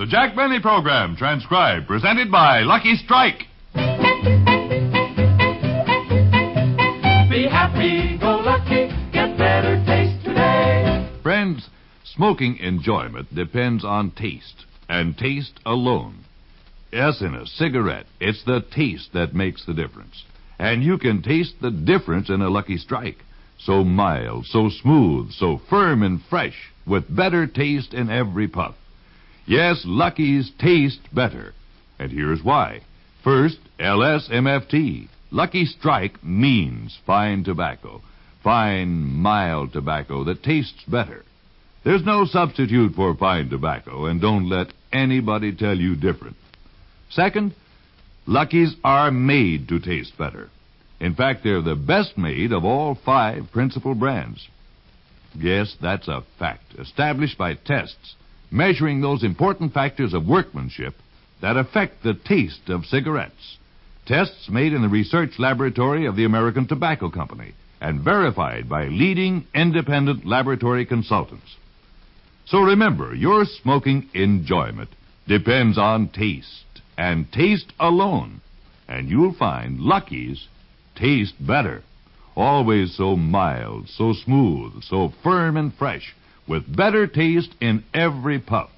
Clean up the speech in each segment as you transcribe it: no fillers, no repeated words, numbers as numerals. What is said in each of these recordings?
The Jack Benny Program, transcribed, presented by Lucky Strike. Be happy, go lucky, get better taste today. Friends, smoking enjoyment depends on taste, and taste alone. Yes, in a cigarette, it's the taste that makes the difference. And you can taste the difference in a Lucky Strike. So mild, so smooth, so firm and fresh, with better taste in every puff. Yes, Lucky's taste better. And here's why. First, LSMFT. Lucky Strike means fine tobacco. Fine, mild tobacco that tastes better. There's no substitute for fine tobacco, and don't let anybody tell you different. Second, Lucky's are made to taste better. In fact, they're the best made of all 5 principal brands. Yes, that's a fact, established by tests, measuring those important factors of workmanship that affect the taste of cigarettes. Tests made in the research laboratory of the American Tobacco Company and verified by leading independent laboratory consultants. So remember, your smoking enjoyment depends on taste, and taste alone. And you'll find Lucky's taste better. Always so mild, so smooth, so firm and fresh, with better taste in every puff.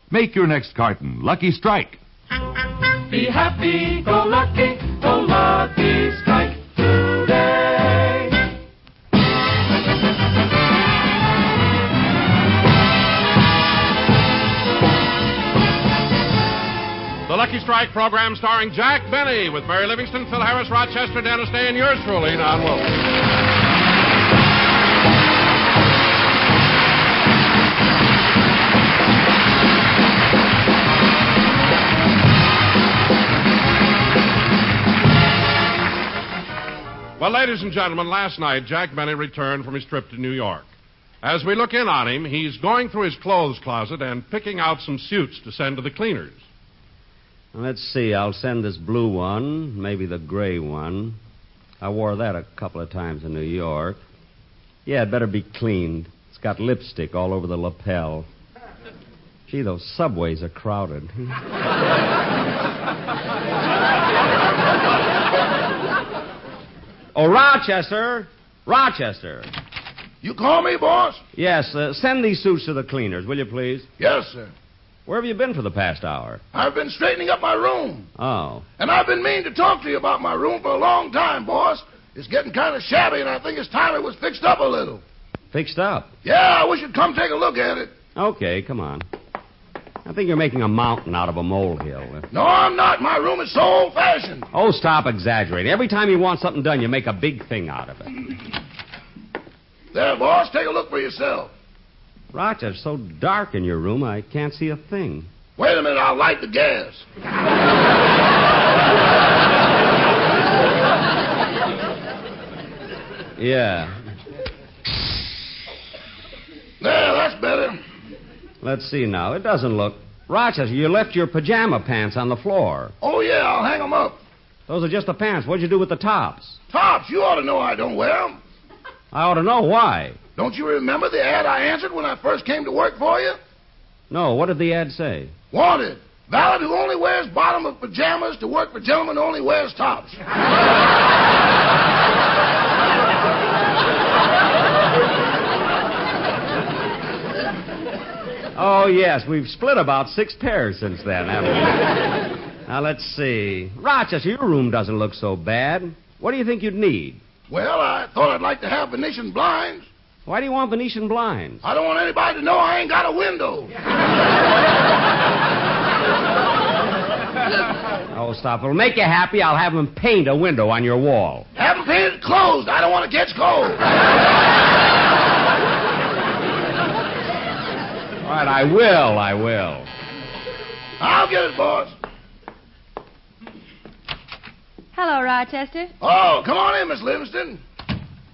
Make your next carton Lucky Strike. Be happy, go Lucky Strike today. The Lucky Strike program starring Jack Benny with Mary Livingston, Phil Harris, Rochester, Dennis Day, and yours truly, Don Wilson. Well, ladies and gentlemen, last night Jack Benny returned from his trip to New York. As we look in on him, he's going through his clothes closet and picking out some suits to send to the cleaners. Let's see, I'll send this blue one, maybe the gray one. I wore that a couple of times in New York. Yeah, it better be cleaned. It's got lipstick all over the lapel. Gee, those subways are crowded. Oh, Rochester! Rochester! You call me, boss? Yes, send these suits to the cleaners, will you please? Yes, sir. Where have you been for the past hour? I've been straightening up my room. Oh. And I've been meaning to talk to you about my room for a long time, boss. It's getting kind of shabby, and I think it's time it was fixed up a little. Fixed up? Yeah, I wish you'd come take a look at it. Okay, come on. I think you're making a mountain out of a molehill. No, I'm not. My room is so old-fashioned. Oh, stop exaggerating. Every time you want something done, you make a big thing out of it. There, boss, take a look for yourself. Roger, it's so dark in your room, I can't see a thing. Wait a minute, I'll light the gas. Yeah. There, that's better. Let's see now. It doesn't look... Rochester, you left your pajama pants on the floor. Oh, yeah, I'll hang them up. Those are just the pants. What'd you do with the tops? Tops, you ought to know I don't wear them. I ought to know why. Don't you remember the ad I answered when I first came to work for you? No, what did the ad say? Wanted. Valet who only wears bottom of pajamas to work for gentleman who only wears tops. Oh, yes, we've split about 6 pairs since then, haven't we? Now, let's see. Rochester, your room doesn't look so bad. What do you think you'd need? Well, I thought I'd like to have Venetian blinds. Why do you want Venetian blinds? I don't want anybody to know I ain't got a window. Oh, stop. It'll make you happy. I'll have them paint a window on your wall. Have them painted closed. I don't want to catch cold. All right, I will. I'll get it, boss. Hello, Rochester. Oh, come on in, Miss Livingston.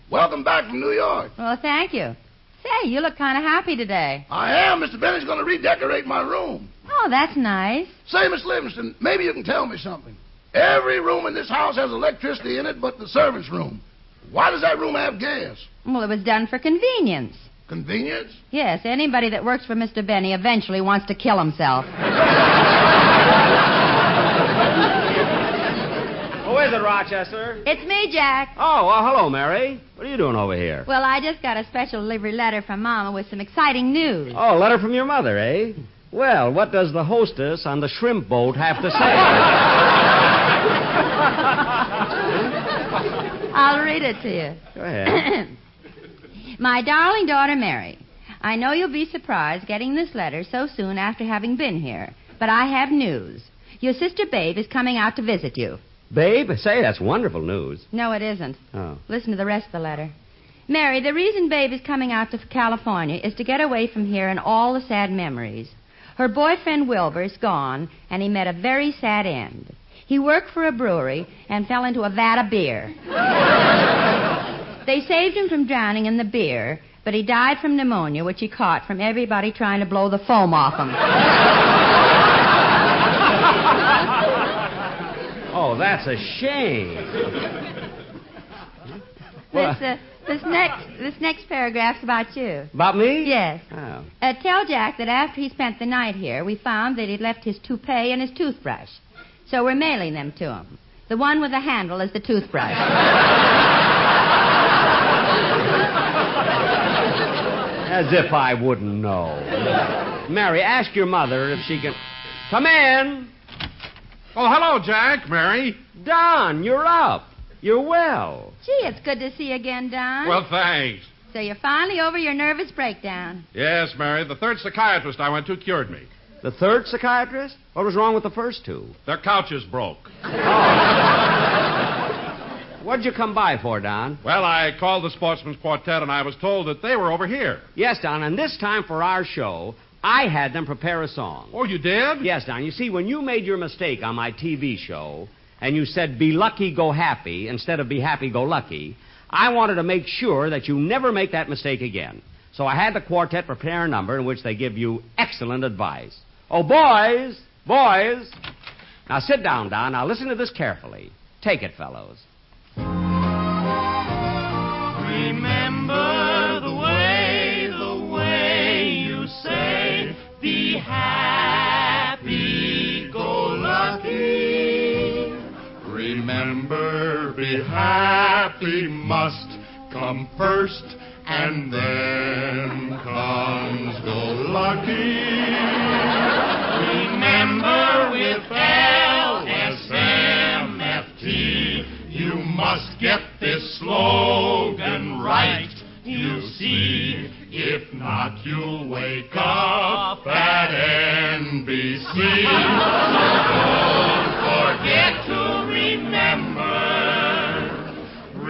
Welcome back from New York. Well, thank you. Say, you look kind of happy today. I am. Mr. Bennett's going to redecorate my room. Oh, that's nice. Say, Miss Livingston, maybe you can tell me something. Every room in this house has electricity in it but the servants' room. Why does that room have gas? Well, it was done for convenience. Convenience? Yes, anybody that works for Mr. Benny eventually wants to kill himself. Who is it, Rochester? It's me, Jack. Oh, well, hello, Mary. What are you doing over here? Well, I just got a special delivery letter from Mama with some exciting news. Oh, a letter from your mother, eh? Well, what does the hostess on the shrimp boat have to say? I'll read it to you. Go ahead. My darling daughter, Mary, I know you'll be surprised getting this letter so soon after having been here, but I have news. Your sister Babe is coming out to visit you. Babe? Say, that's wonderful news. No, it isn't. Oh. Listen to the rest of the letter. Mary, the reason Babe is coming out to California is to get away from here and all the sad memories. Her boyfriend Wilbur's gone, and he met a very sad end. He worked for a brewery and fell into a vat of beer. They saved him from drowning in the beer, but he died from pneumonia, which he caught from everybody trying to blow the foam off him. Oh, that's a shame. This next paragraph's about you. About me? Yes. Oh. Tell Jack that after he spent the night here, we found that he'd left his toupee and his toothbrush. So we're mailing them to him. The one with the handle is the toothbrush. As if I wouldn't know. Mary, ask your mother if she can... Come in. Oh, hello, Jack, Mary. Don, you're up. You're well. Gee, it's good to see you again, Don. Well, thanks. So you're finally over your nervous breakdown. Yes, Mary, the third psychiatrist I went to cured me. The third psychiatrist? What was wrong with the first two? Their couches broke. What'd you come by for, Don? Well, I called the Sportsman's Quartet, and I was told that they were over here. Yes, Don, and this time for our show, I had them prepare a song. Oh, you did? Yes, Don. You see, when you made your mistake on my TV show, and you said, be lucky, go happy, instead of be happy, go lucky, I wanted to make sure that you never make that mistake again. So I had the quartet prepare a number in which they give you excellent advice. Oh, boys! Now sit down, Don. Now listen to this carefully. Take it, fellows. Remember the way you say, be happy, go lucky. Remember, be happy must come first, and then comes go lucky. Remember with LSMFT, You must get this slogan right. You see, if not, you'll wake up at NBC. don't forget to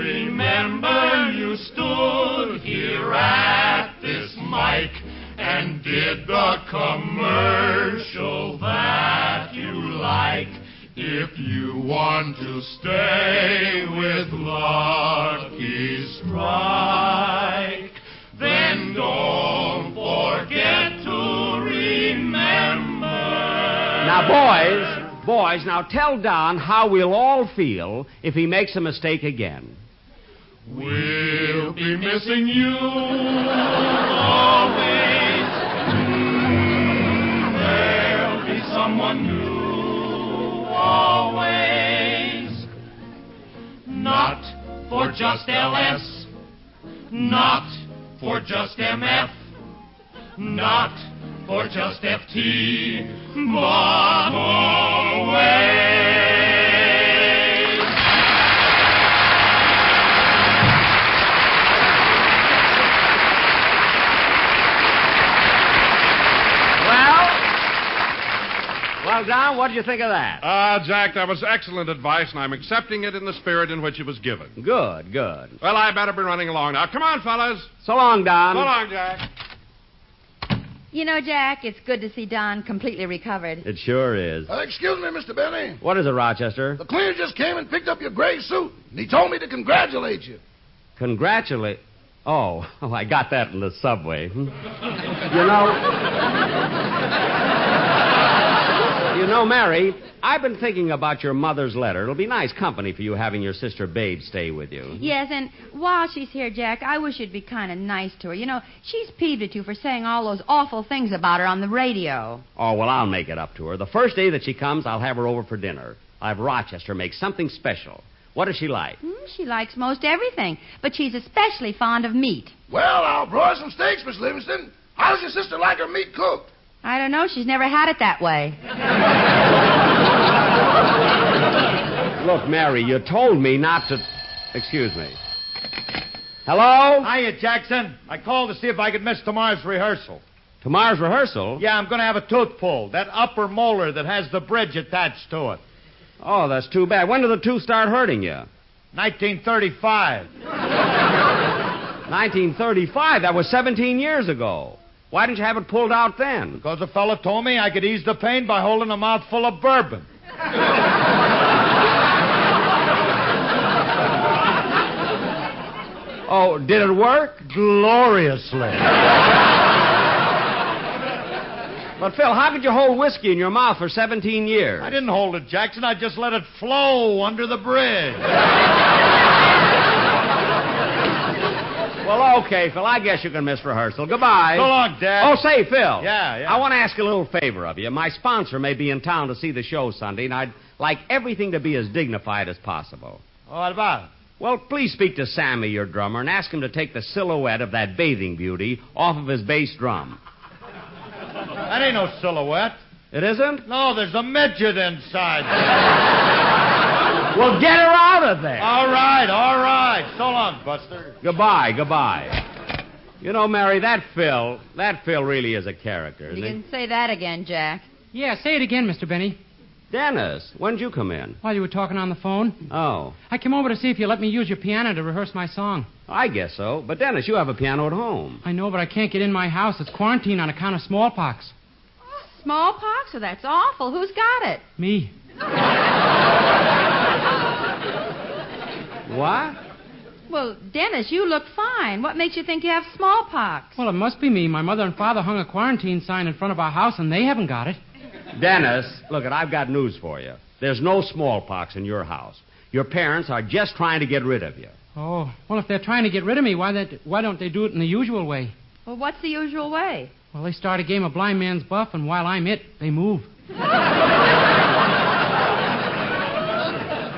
remember you stood here at this mic and did the commercial that you like. If you want to stay with Lucky Strike, Then don't forget to remember. Now, boys, now tell Don how we'll all feel if he makes a mistake again. we'll be missing you always. There'll be someone new always. Not for just LS, not for just MF, not for just FT, but always. Well, Don, what did you think of that? Jack, that was excellent advice, and I'm accepting it in the spirit in which it was given. Good. Well, I better be running along now. Come on, fellas. So long, Don. So long, Jack. You know, Jack, it's good to see Don completely recovered. It sure is. Excuse me, Mr. Benny. What is it, Rochester? The cleaner just came and picked up your gray suit, and he told me to congratulate you. Congratulate. Oh, I got that in the subway. You know, Mary, I've been thinking about your mother's letter. It'll be nice company for you having your sister Babe stay with you. Yes, and while she's here, Jack, I wish you'd be kind of nice to her. You know, she's peeved at you for saying all those awful things about her on the radio. Oh, well, I'll make it up to her. The first day that she comes, I'll have her over for dinner. I'll have Rochester make something special. What does she like? She likes most everything, but she's especially fond of meat. Well, I'll broil some steaks, Miss Livingston. How does your sister like her meat cooked? I don't know. She's never had it that way. Look, Mary, you told me not to... Excuse me. Hello? Hiya, Jackson. I called to see if I could miss tomorrow's rehearsal. Tomorrow's rehearsal? Yeah, I'm going to have a tooth pulled. That upper molar that has the bridge attached to it. Oh, that's too bad. When did the tooth start hurting you? 1935. 1935? That was 17 years ago. Why didn't you have it pulled out then? Because a fella told me I could ease the pain by holding a mouthful of bourbon. Oh, did it work? Gloriously. But, Phil, how could you hold whiskey in your mouth for 17 years? I didn't hold it, Jackson. I just let it flow under the bridge. Well, okay, Phil. I guess you can miss rehearsal. Goodbye. So long, Dad. Oh, say, Phil. Yeah. I want to ask a little favor of you. My sponsor may be in town to see the show Sunday, and I'd like everything to be as dignified as possible. What about it? Well, please speak to Sammy, your drummer, and ask him to take the silhouette of that bathing beauty off of his bass drum. That ain't no silhouette. It isn't? No, there's a midget inside. Well, get her out of there. All right. So long, Buster. Goodbye. You know, Mary, that Phil really is a character, isn't You he? can say that again, Jack. Yeah, say it again, Mr. Benny. Dennis, when did you come in? While you were talking on the phone. Oh. I came over to see if you let me use your piano to rehearse my song. I guess so. But, Dennis, you have a piano at home. I know, but I can't get in my house. It's quarantined on account of smallpox. Smallpox? Oh, that's awful. Who's got it? Me. What? Well, Dennis, you look fine. What makes you think you have smallpox? Well, it must be me. My mother and father hung a quarantine sign in front of our house, and they haven't got it. Dennis, look, I've got news for you. There's no smallpox in your house. Your parents are just trying to get rid of you. Oh, well, if they're trying to get rid of me, why don't they do it in the usual way? Well, what's the usual way? Well, they start a game of blind man's buff, and while I'm it, they move.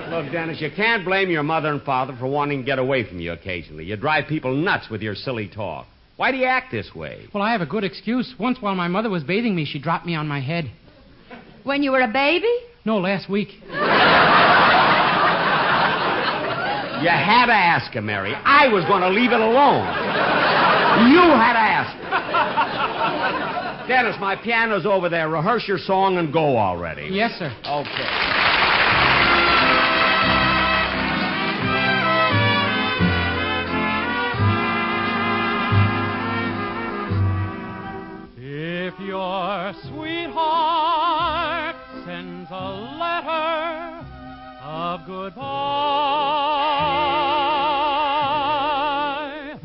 Look, Dennis, you can't blame your mother and father for wanting to get away from you occasionally. You drive people nuts with your silly talk. Why do you act this way? Well, I have a good excuse. Once while my mother was bathing me, she dropped me on my head. When you were a baby? No, last week. You had to ask her, Mary. I was going to leave it alone. You had to ask her. Dennis, my piano's over there. Rehearse your song and go already. Yes, sir. Okay. If your sweetheart sends a letter of goodbye,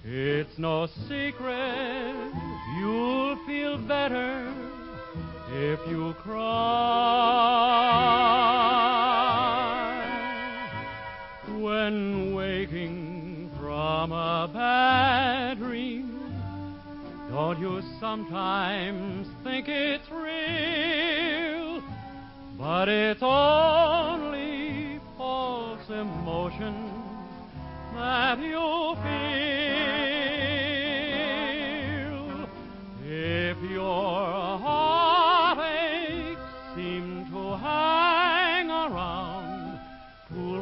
it's no secret you'll feel better if you cry. When waking from a bad dream, don't you sometimes think it's real? But it's only false emotion that you feel. If your heartaches seem to hang around too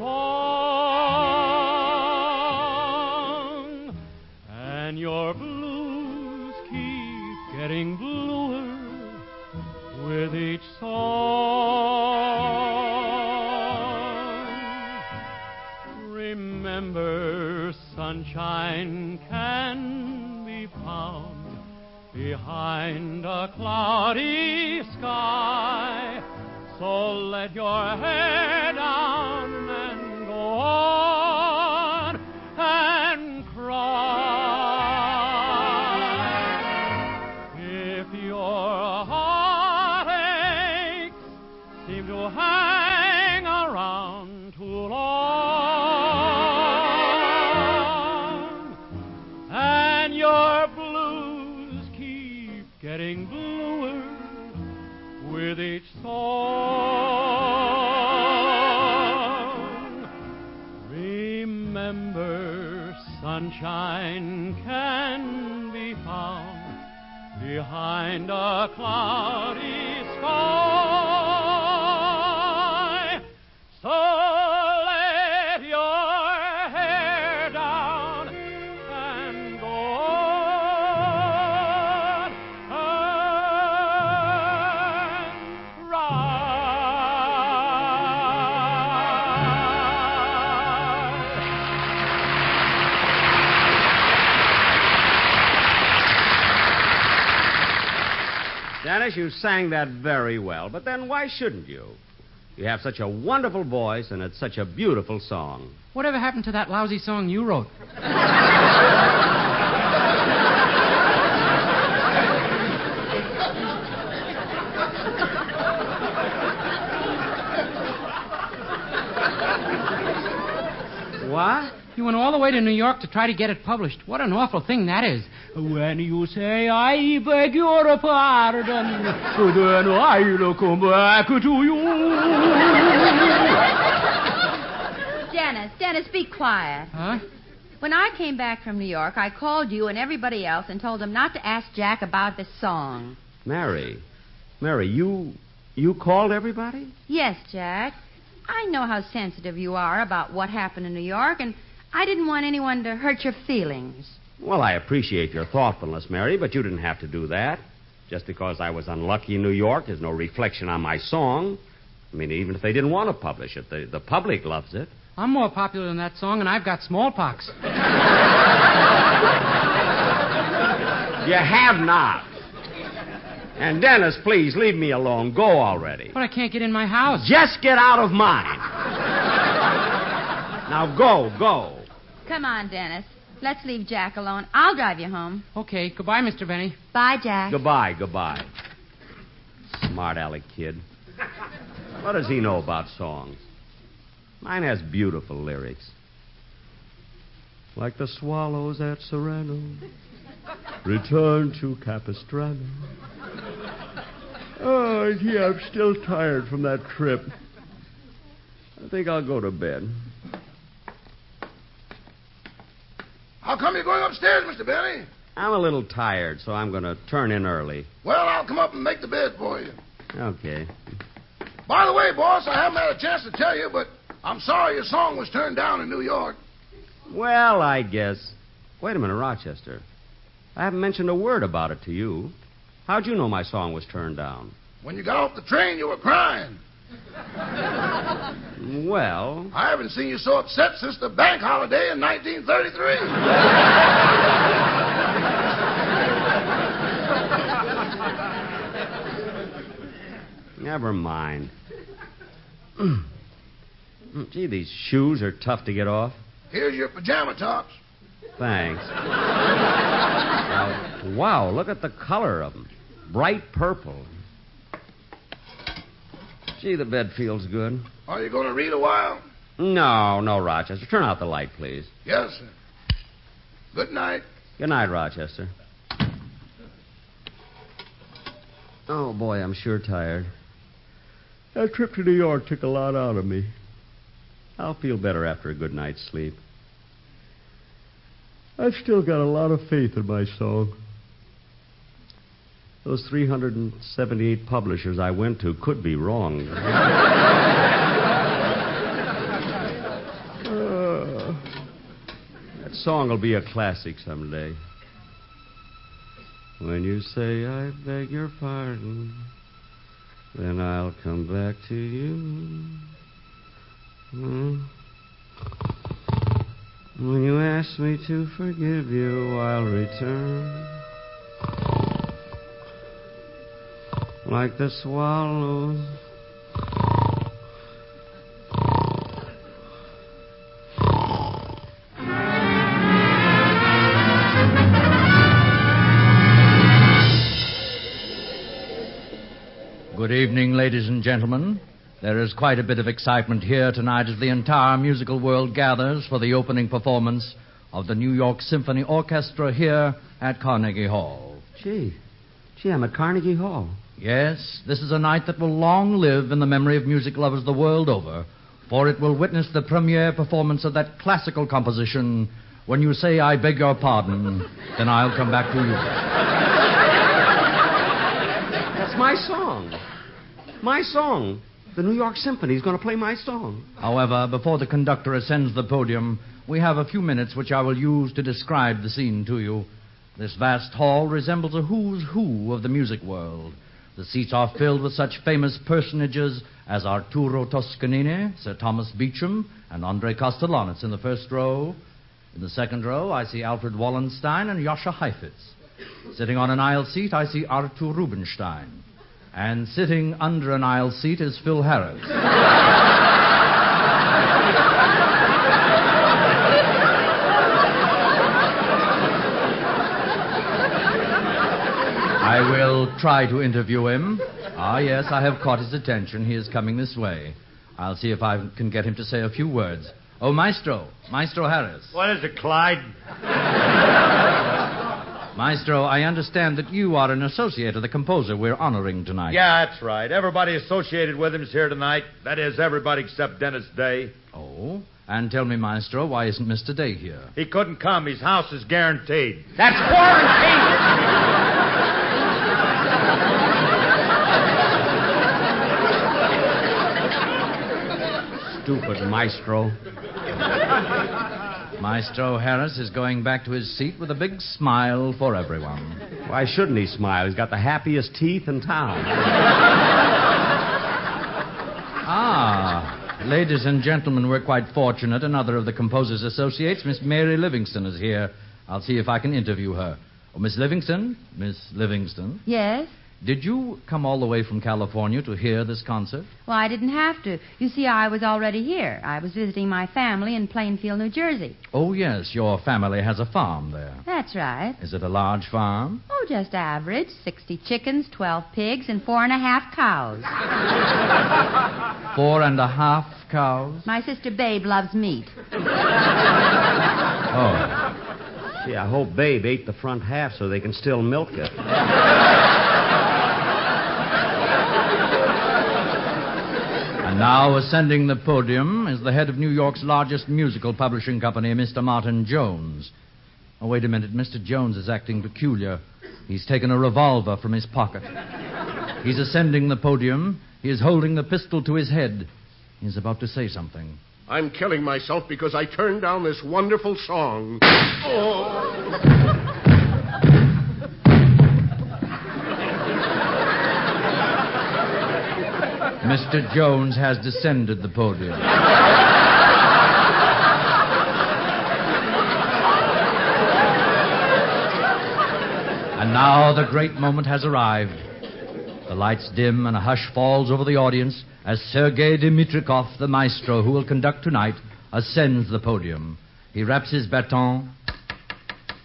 long, and your blues keep getting bluer with each song, remember sunshine can be found behind a cloudy sky. So let your head down and go on and cry. If your heartaches seem seem to hang around too long. And your blues keep getting bluer with each song. Remember, sunshine can be found behind a cloudy sky. So let your hair down and go on and Dennis, you sang that very well, but then why shouldn't you? You have such a wonderful voice, and it's such a beautiful song. Whatever happened to that lousy song you wrote? What? You went all the way to New York to try to get it published. What an awful thing that is. When you say, I beg your pardon, then I'll come back to you. Dennis, be quiet. Huh? When I came back from New York, I called you and everybody else and told them not to ask Jack about this song. Mary, you called everybody? Yes, Jack. I know how sensitive you are about what happened in New York, and I didn't want anyone to hurt your feelings. Well, I appreciate your thoughtfulness, Mary, but you didn't have to do that. Just because I was unlucky in New York is no reflection on my song. I mean, even if they didn't want to publish it, the public loves it. I'm more popular than that song, and I've got smallpox. You have not. And Dennis, please, leave me alone. Go already. But I can't get in my house. Just get out of mine. Now go. Come on, Dennis. Let's leave Jack alone. I'll drive you home. Okay, goodbye, Mr. Benny. Bye, Jack. Goodbye. Smart aleck kid. What does he know about songs? Mine has beautiful lyrics. Like the swallows at Serrano, return to Capistrano. Oh, gee, I'm still tired from that trip. I think I'll go to bed. How come you're going upstairs, Mr. Benny? I'm a little tired, so I'm going to turn in early. Well, I'll come up and make the bed for you. Okay. By the way, boss, I haven't had a chance to tell you, but I'm sorry your song was turned down in New York. Well, I guess. Wait a minute, Rochester. I haven't mentioned a word about it to you. How'd you know my song was turned down? When you got off the train, you were crying. Well... I haven't seen you so upset since the bank holiday in 1933. Never mind. Gee, these shoes are tough to get off. Here's your pajama tops. Thanks. Wow, look at the color of them. Bright purple. Gee, the bed feels good. Are you going to read a while? No, Rochester. Turn out the light, please. Yes, sir. Good night. Good night, Rochester. Oh, boy, I'm sure tired. That trip to New York took a lot out of me. I'll feel better after a good night's sleep. I've still got a lot of faith in my song. Those 378 publishers I went to could be wrong. That song will be a classic someday. When you say, I beg your pardon, then I'll come back to you. When you ask me to forgive you, I'll return. Like the swallows. Good evening, ladies and gentlemen. There is quite a bit of excitement here tonight as the entire musical world gathers for the opening performance of the New York Symphony Orchestra here at Carnegie Hall. Gee, I'm at Carnegie Hall. Yes, this is a night that will long live in the memory of music lovers the world over, for it will witness the premiere performance of that classical composition, When You Say I Beg Your Pardon, Then I'll Come Back to You. That's my song. My song. The New York Symphony is going to play my song. However, before the conductor ascends the podium, we have a few minutes which I will use to describe the scene to you. This vast hall resembles a who's who of the music world. The seats are filled with such famous personages as Arturo Toscanini, Sir Thomas Beecham, and Andre Kostelanetz in the first row. In the second row, I see Alfred Wallenstein and Jascha Heifetz. Sitting on an aisle seat, I see Artur Rubinstein. And sitting under an aisle seat is Phil Harris. I will try to interview him. Ah, yes, I have caught his attention. He is coming this way. I'll see if I can get him to say a few words. Oh, Maestro Harris. What is it, Clyde? Maestro, I understand that you are an associate of the composer we're honoring tonight. Yeah, that's right. Everybody associated with him is here tonight. That is, everybody except Dennis Day. Oh? And tell me, Maestro, why isn't Mr. Day here? He couldn't come. His house is guaranteed. That's quarantine! Stupid maestro. Maestro Harris is going back to his seat with a big smile for everyone. Why shouldn't he smile? He's got the happiest teeth in town. Ladies and gentlemen, we're quite fortunate. Another of the composer's associates, Miss Mary Livingston, is here. I'll see if I can interview her. Oh, Miss Livingston? Miss Livingston? Yes? Did you come all the way from California to hear this concert? Well, I didn't have to. You see, I was already here. I was visiting my family in Plainfield, New Jersey. Oh, yes, your family has a farm there. That's right. Is it a large farm? Oh, just average. 60 chickens, 12 pigs, and 4.5 cows. 4.5 cows? My sister Babe loves meat. Oh. Gee, I hope Babe ate the front half so they can still milk it. And now, ascending the podium, is the head of New York's largest musical publishing company, Mr. Martin Jones. Oh, wait a minute. Mr. Jones is acting peculiar. He's taken a revolver from his pocket. He's ascending the podium. He is holding the pistol to his head. He's about to say something. I'm killing myself because I turned down this wonderful song. Oh. Mr. Jones has descended the podium. And now the great moment has arrived. The lights dim and a hush falls over the audience as Sergei Dimitrikov, the maestro who will conduct tonight, ascends the podium. He raps his baton,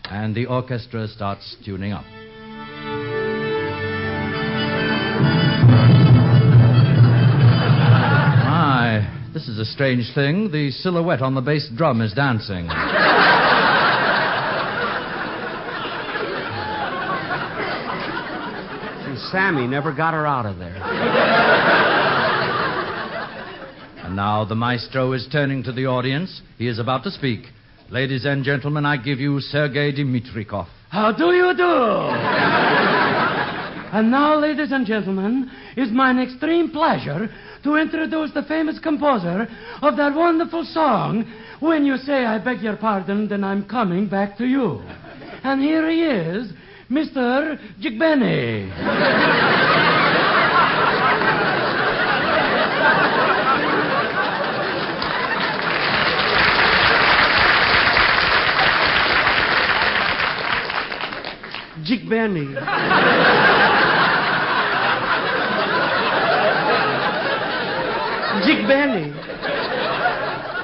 and the orchestra starts tuning up. This is a strange thing. The silhouette on the bass drum is dancing. See, Sammy never got her out of there. And now the maestro is turning to the audience. He is about to speak. Ladies and gentlemen, I give you Sergei Dimitrikov. How do you do? And now, ladies and gentlemen, it's my extreme pleasure to introduce the famous composer of that wonderful song, When You Say I Beg Your Pardon, Then I'm Coming Back to You. And here he is, Mr. Jigbeni. Jigbeni. Jigbeni.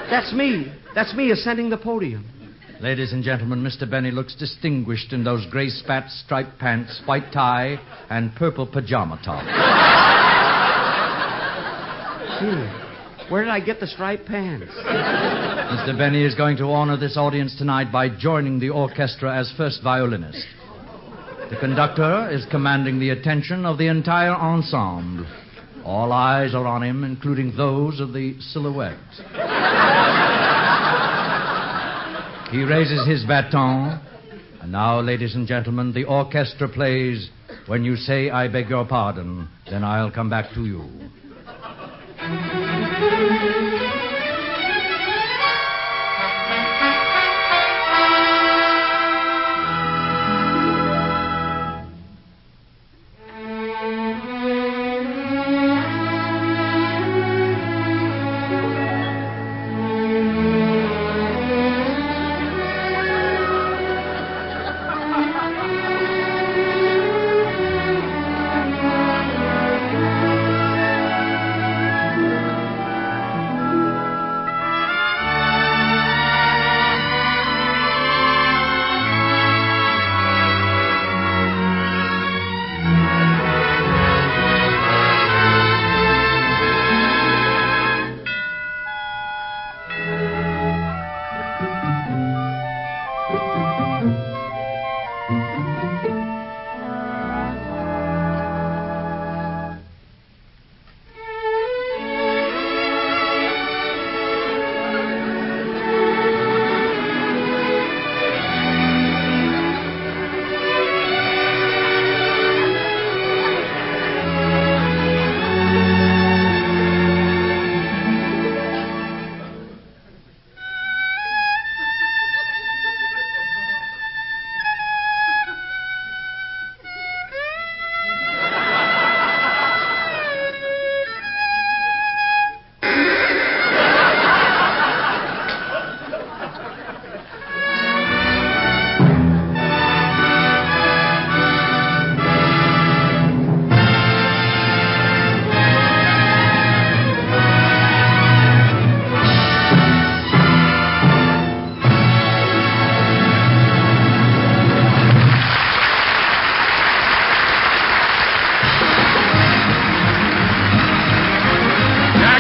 That's me. That's me ascending the podium. Ladies and gentlemen, Mr. Benny looks distinguished in those gray spat striped pants, white tie, and purple pajama top. Gee, where did I get the striped pants? Mr. Benny is going to honor this audience tonight by joining the orchestra as first violinist. The conductor is commanding the attention of the entire ensemble. All eyes are on him, including those of the silhouette. He raises his baton. And now, ladies and gentlemen, the orchestra plays When You Say I Beg Your Pardon, Then I'll Come Back to You.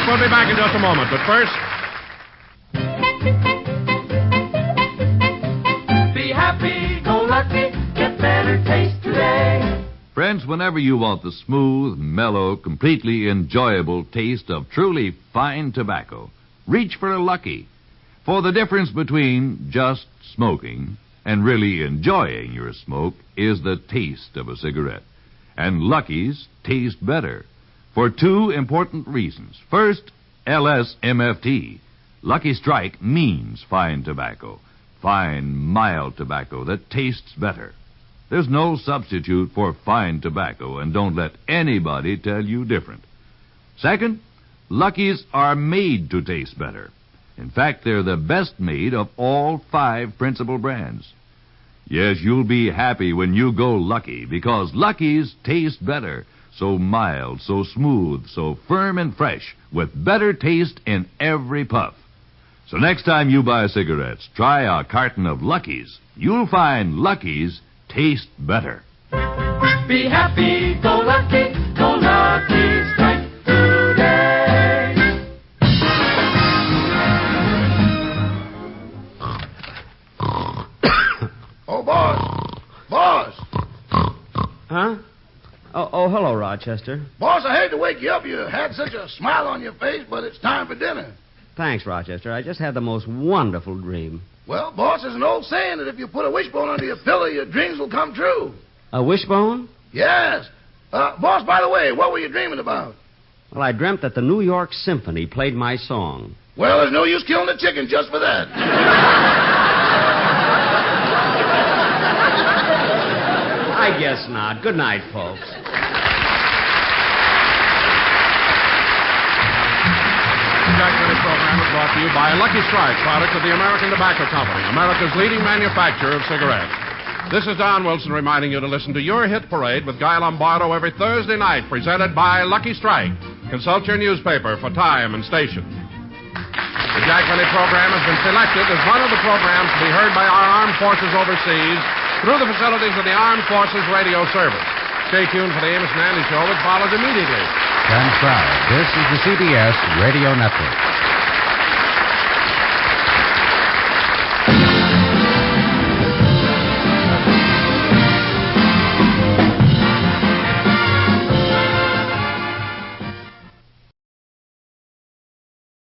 We'll be back in just a moment, but first... Be happy, go lucky, get better taste today. Friends, whenever you want the smooth, mellow, completely enjoyable taste of truly fine tobacco, reach for a Lucky. For the difference between just smoking and really enjoying your smoke is the taste of a cigarette. And Lucky's taste better for two important reasons. First, LSMFT. Lucky Strike means fine tobacco. Fine, mild tobacco that tastes better. There's no substitute for fine tobacco, and don't let anybody tell you different. Second, Lucky's are made to taste better. In fact, they're the best made of all 5 principal brands. Yes, you'll be happy when you go Lucky, because Lucky's taste better. So mild, so smooth, so firm and fresh, with better taste in every puff. So next time you buy cigarettes, try a carton of Lucky's. You'll find Lucky's taste better. Be happy, go lucky, strike today. Oh, boss. Boss. Huh? Oh, hello, Rochester. Boss, I hate to wake you up. You had such a smile on your face, but it's time for dinner. Thanks, Rochester. I just had the most wonderful dream. Well, boss, there's an old saying that if you put a wishbone under your pillow, your dreams will come true. A wishbone? Yes. Boss, by the way, what were you dreaming about? Well, I dreamt that the New York Symphony played my song. Well, there's no use killing a chicken just for that. I guess not. Good night, folks. The Jack Benny program is brought to you by Lucky Strike, product of the American Tobacco Company, America's leading manufacturer of cigarettes. This is Don Wilson reminding you to listen to Your Hit Parade with Guy Lombardo every Thursday night, presented by Lucky Strike. Consult your newspaper for time and station. The Jack Benny program has been selected as one of the programs to be heard by our armed forces overseas through the facilities of the Armed Forces Radio Service. Stay tuned for the Amos and Andy Show, which follows immediately. transcribed. This is the CBS Radio Network.